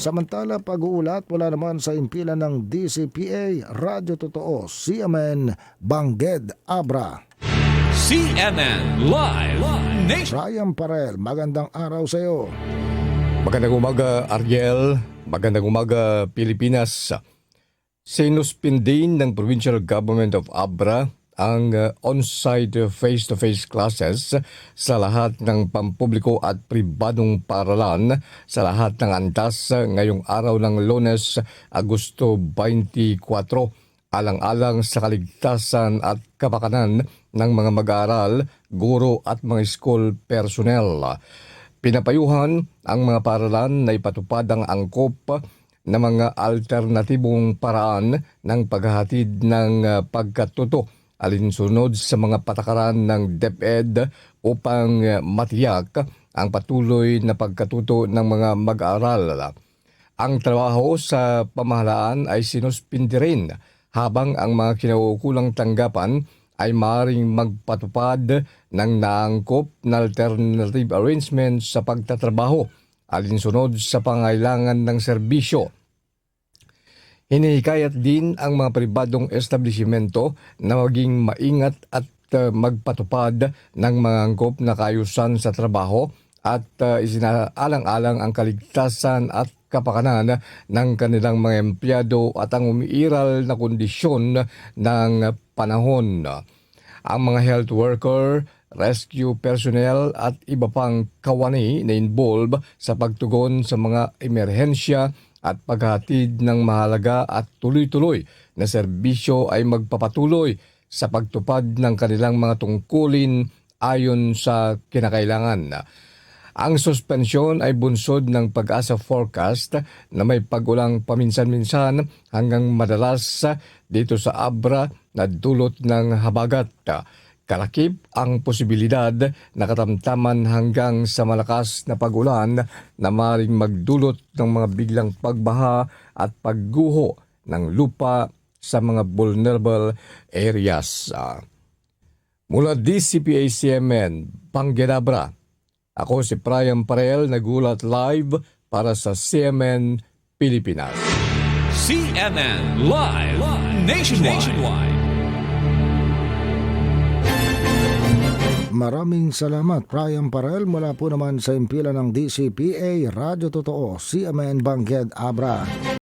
Samantala, pag-uulat mula naman sa impilan ng DCPA, Radyo Totoo, CMN, Bangged, Abra. CNN Live Nation. Ryan Parel, magandang araw sa iyo. Magandang umaga, Ariel. Magandang umaga, Pilipinas. Sinuspindin ng Provincial Government of Abra ang on-site face-to-face classes sa lahat ng pampubliko at pribadong paaralan sa lahat ng antas ngayong araw ng Lunes, Agosto 24, alang-alang sa kaligtasan at kapakanan ng mga mag-aaral, guro at mga school personnel. Pinapayuhan ang mga paaralan na ipatupad ang angkop na mga alternatibong paraan ng paghahatid ng pagkatuto alinsunod sa mga patakaran ng DepEd upang matiyak ang patuloy na pagkatuto ng mga mag-aaral. Ang trabaho sa pamahalaan ay sinuspindi rin habang ang mga kinaukulang tanggapan ay maaaring magpatupad ng naangkop na alternative arrangements sa pagtatrabaho alinsunod sa pangailangan ng serbisyo. Hinihikayat din ang mga pribadong establishmento na maging maingat at magpatupad ng mga angkop na kaayusan sa trabaho at isinaalang-alang ang kaligtasan at kapakanan ng kanilang mga empleyado at ang umiiral na kondisyon ng panahon. Ang mga health worker, rescue personnel at iba pang kawani na involved sa pagtugon sa mga emerhensya at paghatid ng mahalaga at tuloy-tuloy na serbisyo ay magpapatuloy sa pagtupad ng kanilang mga tungkulin ayon sa kinakailangan. Ang suspensyon ay bunsod ng Pag-asa forecast na may pag-ulang paminsan-minsan hanggang madalas dito sa Abra na dulot ng habagat. Kalakip ang posibilidad na katamtaman hanggang sa malakas na pag-ulan na maaaring magdulot ng mga biglang pagbaha at pagguho ng lupa sa mga vulnerable areas. Mula DCPA-CMN, Panggedabra, ako si Ryan Parel, nagulat live para sa CMN Pilipinas. CNN Live Nationwide. Maraming salamat, Ryan Parel, mula po naman sa impilan ng DCPA, Radyo Totoo, CMN, Bangged, Abra.